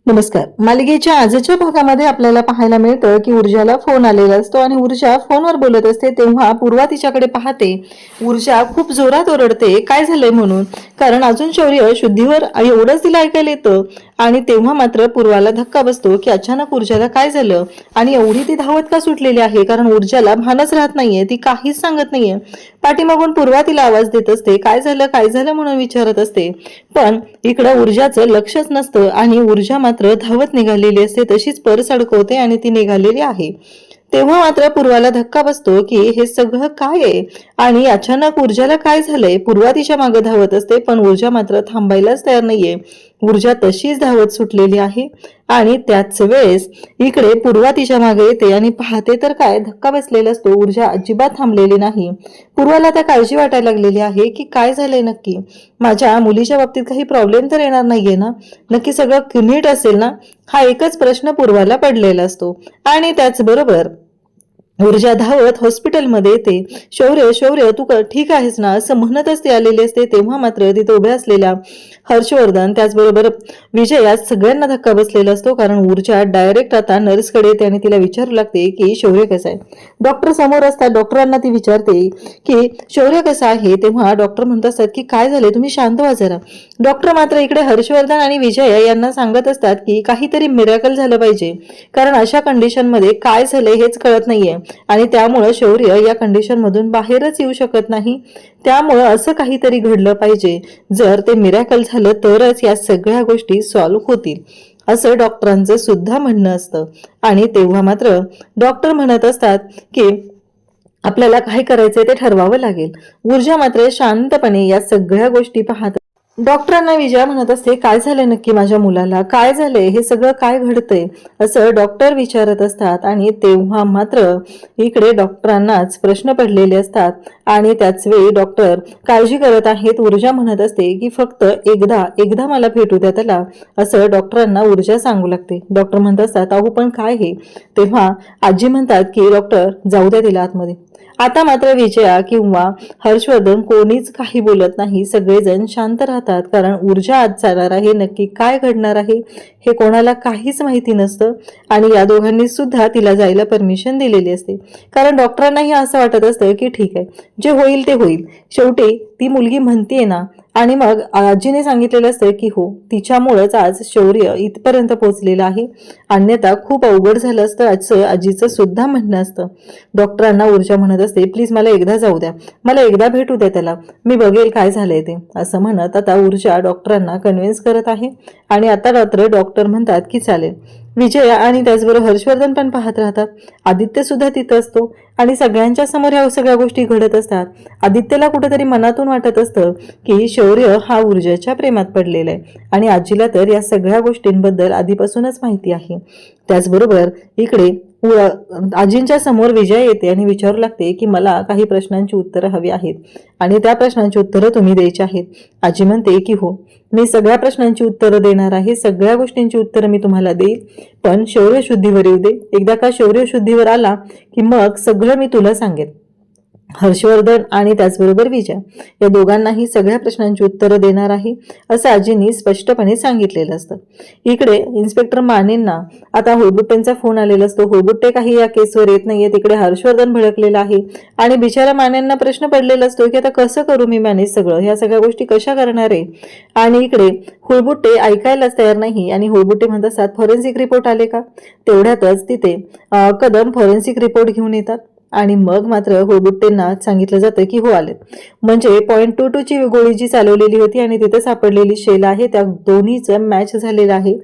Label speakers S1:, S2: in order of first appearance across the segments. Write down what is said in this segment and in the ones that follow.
S1: नमस्कार. मालिकेच्या आजच्या भागामध्ये आपल्याला पाहायला मिळतं की ऊर्जाला फोन आलेला असतो आणि ऊर्जा फोनवर बोलत असते तेव्हा पूर्वा तिच्याकडे पाहते. ऊर्जा खूप जोरात ओरडते काय झालंय म्हणून, कारण अजून शौर्य शुद्धीवर एवढंच तिला ऐकायला येतं. आणि तेव्हा मात्र पूर्वाला धक्का बसतो की अचानक ऊर्जाला काय झालं आणि एवढी ती धावत का सुटलेली आहे, कारण ऊर्जाला भानच राहत नाहीये, ती काहीच सांगत नाहीये. पाठीमागून पूर्वा तिला आवाज देत असते काय झालं काय झालं म्हणून विचारत असते, पण इकडं ऊर्जाचं लक्षच नसतं आणि ऊर्जा मात्र धावत निघालेली असते. तशीच पर्स अडकवते आणि ती निघालेली आहे. तेव्हा मात्र पूर्वाला धक्का बसतो की हे सगळं काय आहे आणि अचानक ऊर्जाला काय झालंय. पूर्वा तिच्या मागे धावत असते पण ऊर्जा मात्र थांबायलाच तयार नाहीये. ऊर्जा तशीच धावत सुटलेली आहे आणि त्याच वेळेस इकडे पूर्वा तिच्या मागे येते आणि पाहते तर काय धक्का बसलेला असतो. ऊर्जा अजिबात थांबलेली नाही. पूर्वाला त्या काळजी वाटायला लागलेली आहे की काय झालंय नक्की, माझ्या मुलीच्या बाबतीत काही प्रॉब्लेम तर येणार नाहीये ना, नक्की सगळं नीट असेल ना, हा एकच प्रश्न पूर्वाला पडलेला असतो. आणि त्याचबरोबर ऊर्जा धावत हॉस्पिटलमध्ये येते. शौर्य शौर्य तू ठीक आहेस ना असं म्हणतच ती आलेली असते. तेव्हा मात्र तिथे उभ्या असलेल्या हर्षवर्धन त्याचबरोबर विजय या सगळ्यांना धक्का बसलेला असतो, कारण ऊर्जा डायरेक्ट आता नर्सकडे येते आणि तिला विचारू लागते की शौर्य कसं आहे. डॉक्टर समोर असतात. डॉक्टरांना ती विचारते की शौर्य कसं आहे. तेव्हा डॉक्टर म्हणत असतात की काय झाले, तुम्ही शांत व्हा जरा. डॉक्टर मात्र इकडे हर्षवर्धन आणि विजय यांना सांगत असतात की काहीतरी मिरॅकल झालं पाहिजे, कारण अशा कंडिशनमध्ये काय झालंय हेच कळत नाहीये आणि त्यामुळे शौर्य या कंडिशन मधून बाहेरच येऊ शकत नाही. त्यामुळे असं काहीतरी घडलं पाहिजे. जर ते मिरॅकल झालं तरच या सगळ्या गोष्टी सॉल्व्ह होतील असं डॉक्टरांचं सुद्धा म्हणणं असतं. आणि तेव्हा मात्र डॉक्टर म्हणत असतात की आपल्याला काय करायचंय ते ठरवावं लागेल. ऊर्जा मात्र शांतपणे या सगळ्या गोष्टी पाहत डॉक्टरांना विजया म्हणत असते काय झालंय नक्की, माझ्या मुलाला काय झालंय, हे सगळं काय घडतंय असं डॉक्टर विचारत असतात. आणि तेव्हा मात्र इकडे डॉक्टरांनाच प्रश्न पडलेले असतात आणि त्याच वेळी डॉक्टर काळजी करत आहेत. ऊर्जा म्हणत असते की फक्त एकदा मला भेटू द्या त्याला असं डॉक्टरांना ऊर्जा सांगू लागते. डॉक्टर म्हणत असतात अहो पण काय हे. तेव्हा आजी म्हणतात की डॉक्टर जाऊ द्या तिला आतमध्ये. आता मात्र विजया किंवा हर्षवर्धन कोणीच काही बोलत नाही. सगळेजण शांत राहतात, कारण ऊर्जा आज जाणार आहे, नक्की काय घडणार आहे हे कोणाला काहीच माहिती नसतं. आणि या दोघांनी सुद्धा तिला जायला परमिशन दिलेली असते, कारण डॉक्टरांनाही असं वाटत असतं की ठीक आहे जे होईल ते होईल, शेवटी ती मुलगी म्हणतीये ना. आणि मग आजीने सांगितलेलं असतं की हो तिच्यामुळेच आज शौर्य इथपर्यंत पोहोचलेलं आहे, अन्यथा खूप अवघड झालं असतं असं आजीचं सुद्धा म्हणणं असतं. डॉक्टरांना ऊर्जा म्हणत असते प्लीज मला एकदा जाऊ द्या, मला एकदा भेटू द्या त्याला, मी बघेल काय झालंय ते असं म्हणत आता ऊर्जा डॉक्टरांना कन्व्हिन्स करत आहे. आणि आता रात्र डॉक्टर म्हणतात की चालेल. विजय आणि त्याचबरोबर हर्षवर्धन पण पाहत राहतात. आदित्य सुद्धा तिथं असतो आणि सगळ्यांच्या समोर ह्या सगळ्या गोष्टी घडत असतात. आदित्यला कुठेतरी मनातून वाटत असतं की शौर्य हा ऊर्जाच्या प्रेमात पडलेला आहे आणि आजीला तर या सगळ्या गोष्टींबद्दल आधीपासूनच माहिती आहे. त्याचबरोबर इकडे आजींच्या समोर विजय येते आणि विचारू लागते की मला काही प्रश्नांची उत्तरं हवी आहेत आणि त्या प्रश्नांची उत्तरं तुम्ही द्यायची आहेत. आजी म्हणते की हो मी सगळ्या प्रश्नांची उत्तरं देणार आहे, सगळ्या गोष्टींची उत्तरं मी तुम्हाला देईल, पण शौर्य शुद्धीवर येऊ दे. एकदा का शौर्य शुद्धीवर आला की मग सगळं मी तुला सांगेन. हर्षवर्धन आणि त्याचबरोबर विजय या दोघांनाही सगळ्या प्रश्नांची उत्तरं देणार आहे असं आजींनी स्पष्टपणे सांगितलेलं असतं. इकडे इन्स्पेक्टर मानेंना आता होळबुट्टेंचा फोन आलेला असतो. होळबुट्टे काही या केसवर येत नाहीये. तिकडे हर्षवर्धन भडकलेला आहे आणि बिचारा मानेंना प्रश्न पडलेला असतो की आता कसं करू मी मॅनेज सगळं, ह्या सगळ्या गोष्टी कशा करणार आहे. आणि इकडे होळबुट्टे ऐकायलाच तयार नाही आणि होळबुट्टे म्हणत असतात फॉरेन्सिक रिपोर्ट आले का. तेवढ्यातच तिथे कदम फॉरेन्सिक रिपोर्ट घेऊन येतात आणि मग मात्र होळबुट्टेंना सांगितलं जातं की हो आलेत. म्हणजे .22 ची गोळी जी चालवलेली होती आणि तिथे सापडलेली शेल आहे त्या दोन्हीचं मॅच झालेलं आहे.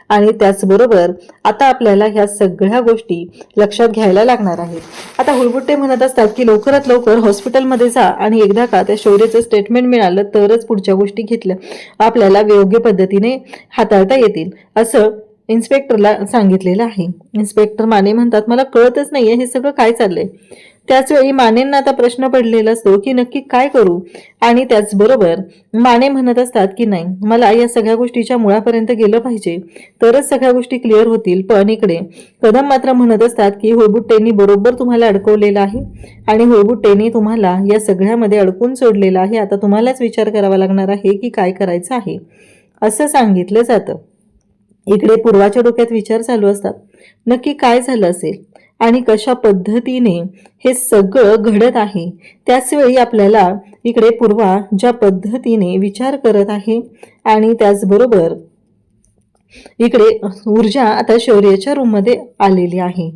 S1: आणि त्याचबरोबर आता आपल्याला ह्या सगळ्या गोष्टी लक्षात घ्यायला लागणार आहेत. आता होळबुट्टे म्हणत असतात की लवकरात लवकर हॉस्पिटलमध्ये जा आणि एकदा का त्या शौर्याचं स्टेटमेंट मिळालं तरच पुढच्या गोष्टी घेतल्या आपल्याला योग्य पद्धतीने हाताळता येतील असं इन्स्पेक्टरला सांगितलेलं आहे. इन्स्पेक्टर माने म्हणतात मला कळतच नाहीये हे सगळं काय चाललंय. त्याचवेळी मानेंना आता प्रश्न पडलेला असतो की नक्की काय करू. आणि त्याचबरोबर माने म्हणत असतात की नाही मला या सगळ्या गोष्टीच्या मुळापर्यंत गेलं पाहिजे तरच सगळ्या गोष्टी क्लिअर होतील. पण इकडे कदम मात्र म्हणत असतात की होळबुट्टेंनी बरोबर तुम्हाला अडकवलेलं आहे आणि होळबुट्टेंनी तुम्हाला या सगळ्यामध्ये अडकून सोडलेलं आहे. आता तुम्हालाच विचार करावा लागणार आहे की काय करायचं आहे असं सांगितलं जातं. इकडे पूर्वाच्या डोक्यात विचार चालू असतात, नक्की काय झालं असेल आणि कशा पद्धतीने हे सगळं घडत आहे. त्याच वेळी आपल्याला इकडे पूर्वा ज्या पद्धतीने विचार करत आहे आणि त्याचबरोबर इकडे ऊर्जा आता शौर्याच्या रूममध्ये आलेली आहे.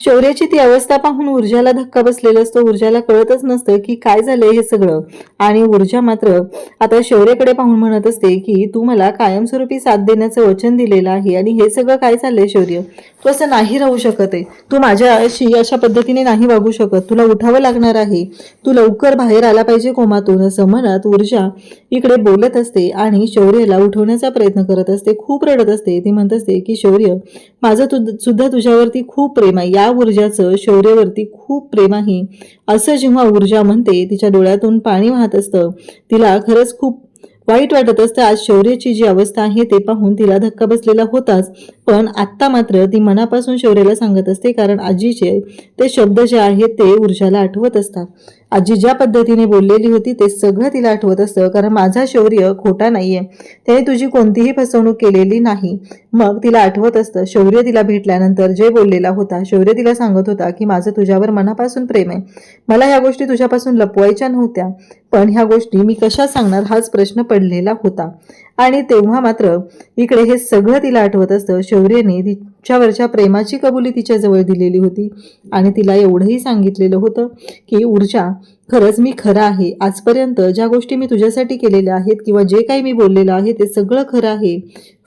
S1: शौर्याची ती अवस्था पाहून ऊर्जाला धक्का बसलेला असतो. ऊर्जाला कळतच नसतं की काय झालंय हे सगळं. आणि ऊर्जा मात्र आता शौर्याकडे पाहून म्हणत असते की तू मला कायमस्वरूपी साथ देण्याचं वचन दिलेलं आहे आणि हे सगळं काय चाललंय शौर्य, तू असं नाही राहू शकत आहे. तू माझ्याशी अशा पद्धतीने नाही वागू शकत. तुला उठावं लागणार आहे. तू लवकर बाहेर आला पाहिजे कोमातून, असं म्हणत ऊर्जा इकडे बोलत असते आणि शौर्याला उठवण्याचा प्रयत्न करत असते. खूप रडत असते. ती म्हणत असते की शौर्य, माझं सुद्धा तुझ्यावरती खूप प्रेम आहे. या ऊर्जाचं शौर्यावरती खूप प्रेम आहे. असं जेव्हा ऊर्जा म्हणते तिच्या डोळ्यातून पाणी वाहत असतं. तिला खरंच खूप वाईट वाटत असतं. आज शौर्याची जी अवस्था आहे ते पाहून तिला धक्का बसलेला होताच, पण आत्ता मात्र ती मनापासून शौर्याला सांगत असते, कारण आजीचे ते शब्द जे आहेत ते ऊर्जाला आठवत असतात. आजी ज्या पद्धतीने बोललेली होती ते सगळं तिला आठवत असतं, कारण माझा शौर्य खोटा नाहीये, त्याने तुझी कोणतीही फसवणूक केलेली नाही. मग तिला आठवत असतं शौर्य तिला भेटल्यानंतर जे बोललेला होता. शौर्य तिला सांगत होता की माझं तुझ्यावर मनापासून प्रेम आहे, मला ह्या गोष्टी तुझ्यापासून लपवायच्या नव्हत्या, पण ह्या गोष्टी मी कशा सांगणार हाच प्रश्न पडलेला होता. आणि तेव्हा मात्र इकडे हे सगळं तिला आठवत असतं. शौर्याने तिच्यावरच्या प्रेमाची कबुली तिच्याजवळ दिलेली होती आणि तिला एवढंही सांगितलेलं होतं की ऊर्जा, खरंच मी खरं आहे. आजपर्यंत ज्या गोष्टी मी तुझ्यासाठी केलेल्या आहेत किंवा जे काही मी बोललेलं आहे ते सगळं खरं आहे,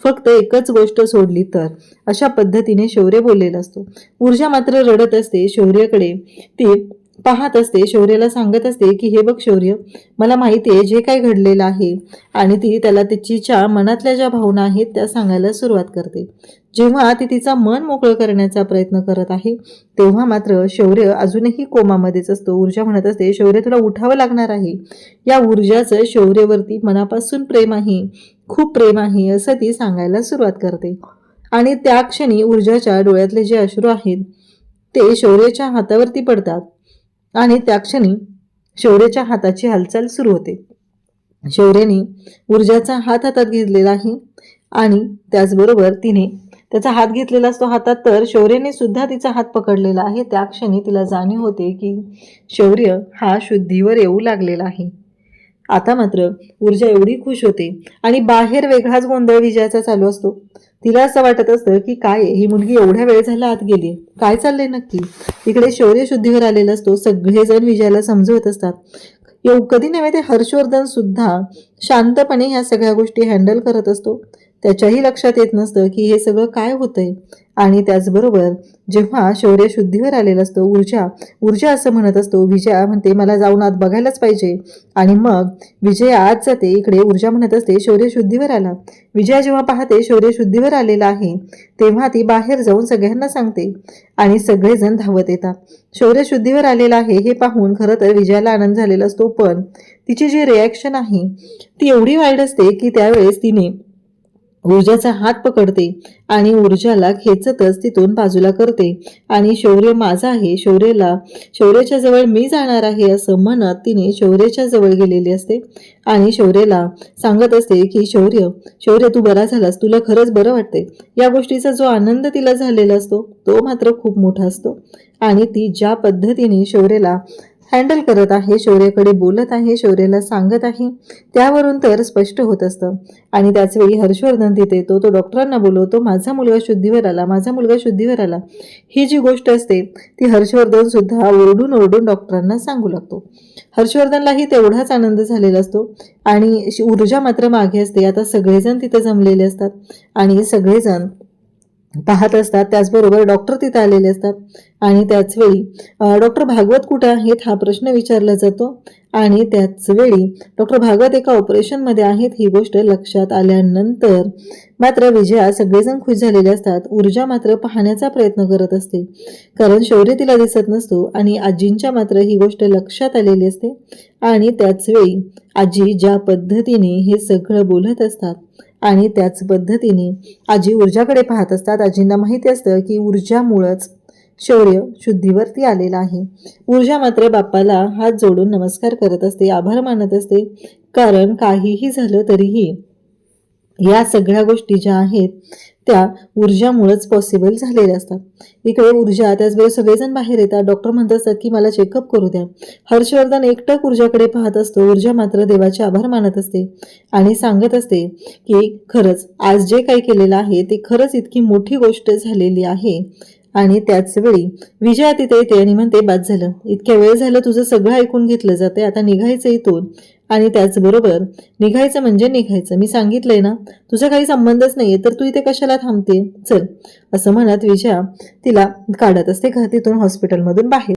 S1: फक्त एकच गोष्ट सोडली तर, अशा पद्धतीने शौर्य बोललेला असतो. ऊर्जा मात्र रडत असते. शौर्याकडे ती पाहत असते. शौर्याला सांगत असते की हे बघ शौर्य, मला माहिती आहे जे काही घडलेलं आहे, आणि ती त्याला तिच्या मनातल्या ज्या भावना आहेत त्या सांगायला सुरुवात करते. जेव्हा ती तिचा मन मोकळं करण्याचा प्रयत्न करत आहे तेव्हा मात्र शौर्य अजूनही कोमामध्येच असतो. ऊर्जा म्हणत असते शौर्य, तुला उठावं लागणार आहे. या ऊर्जाचं शौर्यावरती मनापासून प्रेम आहे, खूप प्रेम आहे, असं ती सांगायला सुरुवात करते. आणि त्या क्षणी ऊर्जाच्या डोळ्यातले जे अश्रू आहेत ते शौर्याच्या हातावरती पडतात आणि त्या क्षणी शौर्याच्या हाताची हालचाल सुरू होते. शौर्याने ऊर्जाचा हात हातात घेतलेला आहे आणि त्याचबरोबर तिने त्याचा हात घेतलेला असतो हातात, तर शौर्याने सुद्धा तिचा हात पकडलेला आहे. त्या क्षणी तिला जाणीव होते की शौर्य हा शुद्धीवर येऊ लागलेला आहे. आता मात्र ऊर्जा एवढी खुश होते आणि बाहेर वेगळाच गोंधळ विजयाचा चालू असतो. तिला असं वाटत असतं की काय ही मुलगी एवढ्या वेळ झाला आत गेली, काय चाललंय नक्की. इकडे शौर्य शुद्धीवर आलेला असतो. सगळेजण विजयाला समजवत असतात. कधी नव्हे ते हर्षवर्धन सुद्धा शांतपणे ह्या सगळ्या गोष्टी हँडल करत असतो. त्याच्याही लक्षात येत नसतं की हे सगळं काय होतंय. आणि त्याचबरोबर जेव्हा शौर्य शुद्धीवर आलेला असतो, ऊर्जा असं म्हणत असतो, विजया म्हणते मला जाऊन आत बघायलाच पाहिजे. आणि मग विजया आत जाते. इकडे ऊर्जा म्हणत असते शौर्य शुद्धीवर आला. विजया जेव्हा पाहते शौर्य शुद्धीवर आलेला आहे तेव्हा ती बाहेर जाऊन सगळ्यांना सांगते आणि सगळेजण धावत येतात. शौर्य शुद्धीवर आलेला आहे हे पाहून खरं तर विजयाला आनंद झालेला असतो, पण तिची जी रिॲक्शन आहे ती एवढी वाईट असते की त्यावेळेस तिने ऊर्जाचा हात पकडते आणि ऊर्जाला खेचतच तिथून बाजूला करते आणि शौर्य माझा आहे, शौर्याच्या जवळ मी जाणार आहे असं म्हणत तिने शौर्याच्या जवळ गेलेली असते आणि शौर्याला सांगत असते की शौर्य तू बरा झालास, तुला खरंच बरं वाटते. या गोष्टीचा जो आनंद तिला झालेला असतो तो मात्र खूप मोठा असतो आणि ती ज्या पद्धतीने शौर्याला हँडल करत आहे, शौर्याकडे बोलत आहे, शौर्याला सांगत आहे, त्यावरून तर स्पष्ट होत असतं. आणि त्याचवेळी हर्षवर्धन तिथे येतो. तो डॉक्टरांना बोलवतो, माझा मुलगा शुद्धीवर आला. ही जी गोष्ट असते ती हर्षवर्धन सुद्धा ओरडून ओरडून डॉक्टरांना सांगू लागतो. हर्षवर्धनलाही तेवढाच आनंद झालेला असतो आणि ऊर्जा मात्र मागे असते. आता सगळेजण तिथे जमलेले असतात आणि सगळेजण पाहत असतात. त्याचबरोबर डॉक्टर तिथे आलेले असतात आणि त्याचवेळी डॉक्टर भागवत कुठे आहेत हा प्रश्न विचारला जातो आणि त्याचवेळी डॉक्टर भागवत एका ऑपरेशनमध्ये आहेत ही गोष्ट लक्षात आल्यानंतर मात्र विजया सगळेजण खुश झालेले असतात. ऊर्जा मात्र पाहण्याचा प्रयत्न करत असते, कारण शौर्य तिला दिसत नसतो आणि आजींच्या मात्र ही गोष्ट लक्षात आलेली असते. आणि त्याचवेळी आजी ज्या पद्धतीने हे सगळं बोलत असतात आणि त्याच पद्धतीने आजी ऊर्जाकडे पाहत असतात. आजींना माहिती असतं की ऊर्जामुळंच शौर्य शुद्धीवरती आलेला आहे. ऊर्जा मात्र बाप्पाला हात जोडून नमस्कार करत असते, आभार मानत असते, कारण काहीही झालं तरीही या सगळ्या गोष्टी ज्या आहेत त्या ऊर्जामुळेच पॉसिबल झालेले असतात. इकडे ऊर्जा त्याचबरोबर सगळेजण बाहेर येतात. डॉक्टर म्हणत असतात की मला चेकअप करू द्या. हर्षवर्धन एकटक ऊर्जाकडे पाहत असतो. ऊर्जा मात्र देवाचे आभार मानत असते आणि सांगत असते की खरंच आज जे काही केलेलं आहे ते खरंच इतकी मोठी गोष्ट झालेली आहे. आणि त्याच वेळी विजया तिथे येते आणि म्हणते बाद झालं, इतक्या वेळ झालं तुझं सगळं ऐकून घेतलं जाते, आता निघायचं इथून. आणि त्याचबरोबर निघायचं म्हणजे निघायचं, मी सांगितलंय ना, तुझा काही संबंधच नाहीये तर तू इथे कशाला थांबते, चल, असं म्हणत विजया तिला काढत असते तिथून हॉस्पिटलमधून बाहेर.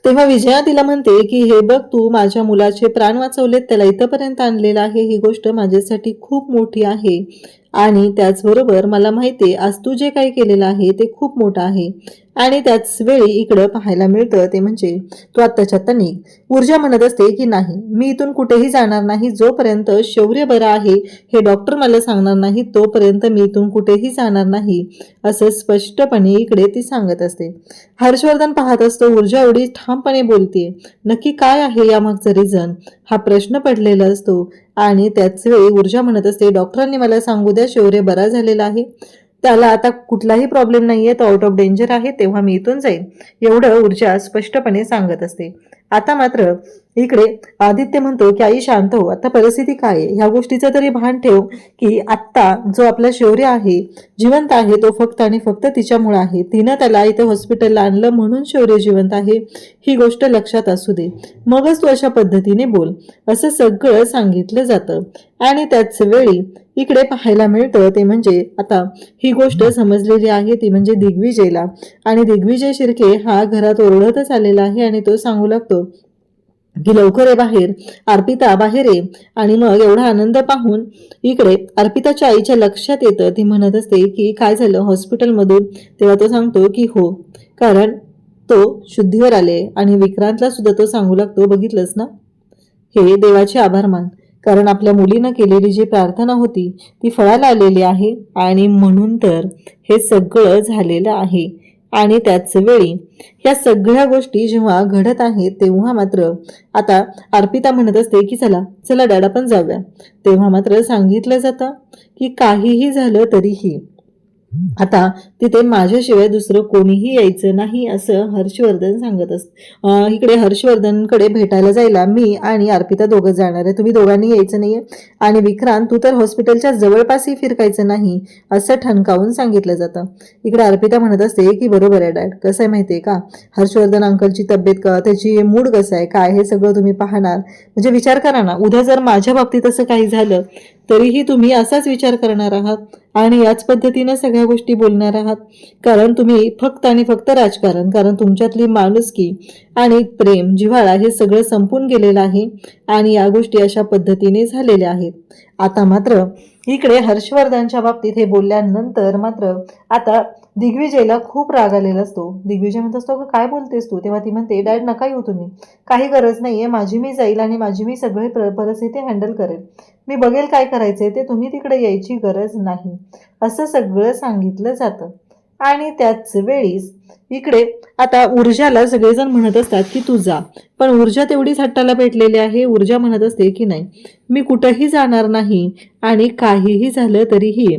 S1: तेव्हा विजया तिला म्हणते की हे बघ, तू माझ्या मुलाचे प्राण वाचवलेत, त्याला इथंपर्यंत आणलेलं आहे, ही गोष्ट माझ्यासाठी खूप मोठी आहे. आणि त्याचबरोबर मला माहितीये आज तू जे काही केलेलं आहे ते खूप मोठं आहे. आणि त्याच वेळी इकडं पाहायला मिळतं ते म्हणजे तू आत्ताच्या आत्ता निघ. ऊर्जा म्हणत असते की नाही, मी इथून कुठेही जाणार नाही, जोपर्यंत शौर्य बरं आहे हे डॉक्टर मला सांगणार नाही तोपर्यंत मी इथून कुठेही जाणार नाही, असं स्पष्टपणे इकडे ती सांगत असते. हर्षवर्धन पाहत असतो ऊर्जा एवढी ठामपणे बोलते, नक्की काय आहे यामागचं रिझन, हा प्रश्न पडलेला असतो. आणि त्याच वेळी ऊर्जा म्हणत असते डॉक्टरांनी मला सांगू द्या शौर्य बरा झालेला आहे, त्याला आता कुठलाही प्रॉब्लेम नाहीये, तो आउट ऑफ डेंजर आहे, तेव्हा मी इथून जाईन, एवढं ऊर्जा स्पष्टपणे सांगत असते. आता मात्र इकडे आदित्य म्हणतो की आई शांत हो, आता परिस्थिती काय आहे ह्या गोष्टीचं तरी भान ठेव की आत्ता जो आपला शौर्य आहे जिवंत आहे तो फक्त आणि फक्त तिच्यामुळे आहे, तिनं त्याला इथे हॉस्पिटलला आणलं म्हणून शौर्य जिवंत आहे, ही गोष्ट लक्षात असू दे, मगच तू अशा पद्धतीने बोल, असं सगळं सांगितलं जातं. आणि त्याच वेळी इकडे पाहायला मिळतं ते म्हणजे आता ही गोष्ट समजलेली आहे ती म्हणजे दिग्विजयला. आणि दिग्विजय शिर्के हा घरात ओरडतच आलेला आहे आणि तो सांगू लागतो की लवकर आहे बाहेर, अर्पिता बाहेर आहे. आणि मग एवढा आनंद पाहून इकडे अर्पिताच्या आईच्या लक्षात येतं, ती म्हणत असते की काय झालं हॉस्पिटलमधून, तेव्हा तो सांगतो की हो, कारण तो शुद्धीवर आले. आणि विक्रांतला सुद्धा तो सांगू लागतो बघितलंस ना, हे देवाचे आभार मान, कारण आपल्या मुलीनं केलेली जी प्रार्थना होती ती फळाला आलेली आहे आणि म्हणून तर हे सगळं झालेलं आहे. आणि त्याच वेळी या सगळ्या गोष्टी जेव्हा घडत आहेत तेव्हा मात्र आता अर्पिता म्हणत असते की चला चला डॅड आपण जाऊया. तेव्हा मात्र सांगितलं जातं की काहीही झालं तरीही आता तिथे माझ्याशिवाय दुसरं कोणीही यायचं नाही, असं हर्षवर्धन सांगत असत. इकडे हर्षवर्धनकडे भेटायला जायला मी आणि अर्पिता दोघं जाणार आहे, तुम्ही दोघांनी यायचं नाहीये. आणि विक्रांत तू तर हॉस्पिटलच्या जवळपासही फिरकायचं नाही, असं ठणकावून सांगितलं जातं. इकडे अर्पिता म्हणत असते की बरोबर आहे डॅड, कसं आहे माहितीये का, हर्षवर्धन अंकलची तब्येत त्याची मूड कसं आहे काय हे सगळं तुम्ही पाहणार, म्हणजे विचार करा ना, उद्या जर माझ्या बाबतीत असं काही झालं तरीही तुम्ही असाच विचार करणार आहात आणि याच पद्धतीने सगळ्या गोष्टी बोलणार आहात, कारण तुम्ही फक्त आणि फक्त राजकारण, कारण तुमच्यातली माणुसकी आणि प्रेम जिव्हाळा हे सगळं संपून गेलेलं आहे आणि या गोष्टी अशा पद्धतीने झालेल्या आहेत. आता मात्र इकडे हर्षवर्धनच्या बाबतीत हे बोलल्यानंतर मात्र आता दिग्विजयला खूप राग आलेला असतो. दिग्विजय म्हणत असतो काय बोलतेस तू, तेव्हा ती म्हणते डॅड नका येऊ तुम्ही, काही गरज नाहीये, माझी मी जाईल आणि माझी मी सगळी परिस्थिती हँडल करेल, मी बघेल काय करायचंय ते, तुम्ही तिकडे यायची गरज नाही, असं सगळं सांगितलं जातं. आणि त्याच वेळीस इकडे आता ऊर्जाला सगळेजण म्हणत असतात की तू जा, पण ऊर्जा तेवढीच हट्टाला पेटलेली आहे. ऊर्जा म्हणत असते की नाही, मी कुठंही जाणार नाही आणि काहीही झालं तरीही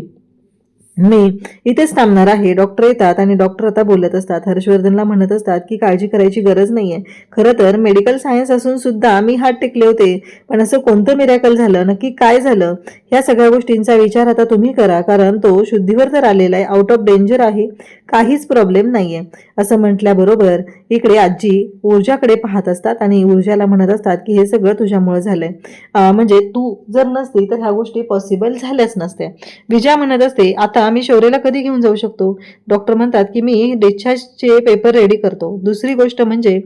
S1: मी इथेच थांबणार आहे. डॉक्टर येतात आणि डॉक्टर आता बोलत असतात, हर्षवर्धनला म्हणत असतात की काळजी करायची गरज नाहीये, खरं तर मेडिकल सायन्स असून सुद्धा मी हात टेकले होते, पण असं कोणतं मिरॅकल झालं, नक्की काय झालं, ह्या सगळ्या गोष्टींचा विचार आता तुम्ही करा, कारण तो शुद्धीवर तर आलेला आहे, आउट ऑफ डेंजर आहे, काहीच प्रॉब्लेम नाहीये, असं म्हटल्याबरोबर इकडे आजी ऊर्जाकडे पाहत असतात आणि ऊर्जाला म्हणत असतात की हे सगळं तुझ्यामुळे झालंय, म्हणजे तू जर नसती तर ह्या गोष्टी पॉसिबल झाल्याच नसत्या. विजया म्हणत असते आता मी शौर्यला कधी घेऊन जाऊ शकतो. डॉक्टर म्हणतात की मी डिस्चार्जचे पेपर रेडी करतो. दुसरी गोष्ट म्हणजे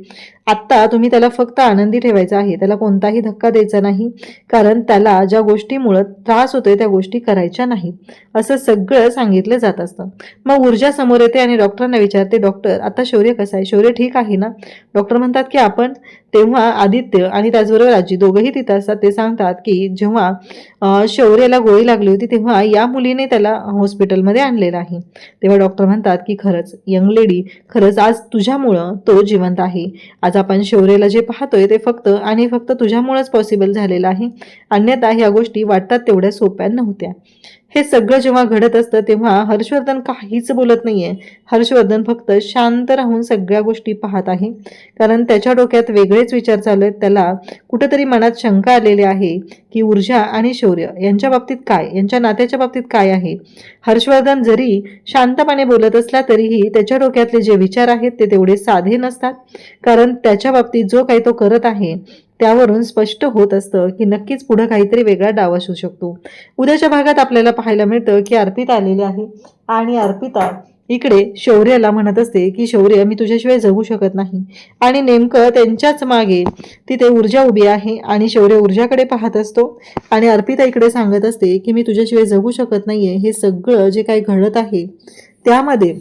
S1: आत्ता तुम्ही त्याला फक्त आनंदी ठेवायचा आहे, त्याला कोणताही धक्का द्यायचा नाही, कारण त्याला ज्या गोष्टीमुळे त्रास होतोय त्या गोष्टी करायच्या नाहीत, असं सगळं सांगितलं जात असतं. मग ऊर्जा समोर येते आणि डॉक्टरांना विचारते डॉक्टर आता शौर्य कसं आहे, शौर्य ठीक आहे ना. डॉक्टर म्हणतात की आपण, तेव्हा आदित्य आणि त्याचबरोबर आजी दोघंही तिथं असतात, ते सांगतात की जेव्हा शौर्याला गोळी लागली होती तेव्हा या मुलीने त्याला हॉस्पिटलमध्ये आणलेलं आहे. तेव्हा डॉक्टर म्हणतात की खरंच यंग लेडी, खरंच आज तुझ्यामुळं तो जिवंत आहे, आज आपण शौर्यला जे पाहतोय ते फक्त आणि फक्त तुझ्यामुळेच पॉसिबल झालेलं आहे, अन्यथा ह्या गोष्टी वाटतात तेवढ्या सोप्या नव्हत्या. हे सगळं जेव्हा घडत असतं तेव्हा हर्षवर्धन काहीच बोलत नाहीये. हर्षवर्धन फक्त शांत राहून सगळ्या गोष्टी पाहत आहे, कारण त्याच्या डोक्यात वेगळेच विचार चालू आहेत. त्याला कुठेतरी मनात शंका आलेली आहे की ऊर्जा आणि शौर्य यांच्या बाबतीत काय, यांच्या नात्याच्या बाबतीत काय आहे. हर्षवर्धन जरी शांतपणे बोलत असला तरीही त्याच्या डोक्यातले जे विचार आहेत ते तेवढे साधे नसतात, कारण त्याच्या बाबतीत जो काही तो करत आहे त्यावरून स्पष्ट होत असतं की नक्कीच पुढे काहीतरी वेगळा डाव असू शकतो. उद्याच्या भागात आपल्याला पाहायला मिळतं की अर्पिता आलेली आहे आणि अर्पिता इकडे शौर्याला म्हणत असते की शौर्य, मी तुझ्याशिवाय जगू शकत नाही. आणि नेमकं त्यांच्याच मागे तिथे ऊर्जा उभी आहे आणि शौर्य ऊर्जाकडे पाहत असतो आणि अर्पिता इकडे सांगत असते की मी तुझ्याशिवाय जगू शकत नाहीये. हे सगळं जे काही घडत आहे त्यामध्ये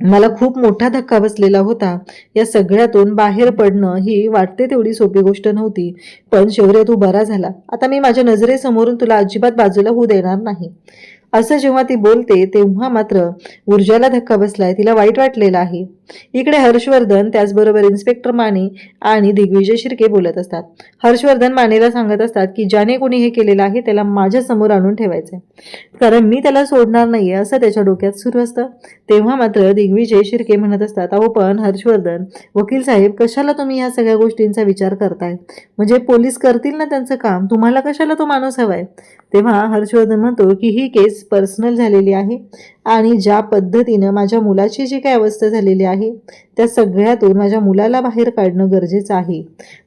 S1: मला खूप मोठा धक्का बसलेला होता. या सगळ्यातून बाहेर पडणं ही वाटते तेवढी सोपी गोष्ट नव्हती. पण शौर्य, तू बरा झाला. आता मी माझ्या नजरेसमोरून तुला अजिबात बाजूला होऊ देणार नाही. असं जेव्हा ती बोलते तेव्हा मात्र ऊर्जाला धक्का बसलाय, तिला वाईट वाटलेलं आहे. इकडे हर्षवर्धन त्याचबरोबर इन्स्पेक्टर माने आणि दिग्विजय शिर्के बोलत असतात. हर्षवर्धन मानेला सांगत असतात की ज्याने कोणी हे केलेलं आहे त्याला माझ्या समोर आणून ठेवायचंय, कारण मी त्याला सोडणार नाहीये असं त्याच्या डोक्यात सुरू असतं. तेव्हा मात्र दिग्विजय शिर्के म्हणत असतात, अहो पण हर्षवर्धन वकील साहेब, कशाला तुम्ही ह्या सगळ्या गोष्टींचा विचार करताय? म्हणजे पोलीस करतील ना त्यांचं काम, तुम्हाला कशाला तो माणूस हवाय? तेव्हा हर्षवर्धन म्हणतो की ही केस पर्सनल झालेली आहे आणि ज्या पद्धतीनं माझ्या मुलाची जी काही अवस्था झालेली आहे त्या सगळ्यातून माझ्या मुलाला बाहेर काढणं गरजेचं आहे.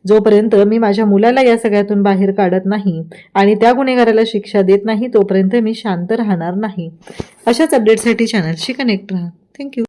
S1: जोपर्यंत मी माझ्या मुलाला या सगळ्यातून बाहेर काढत नाही आणि त्या गुन्हेगाराला शिक्षा देत नाही तोपर्यंत मी शांत राहणार नाही. अशाच अपडेटसाठी चॅनलशी कनेक्ट राहा. थँक्यू.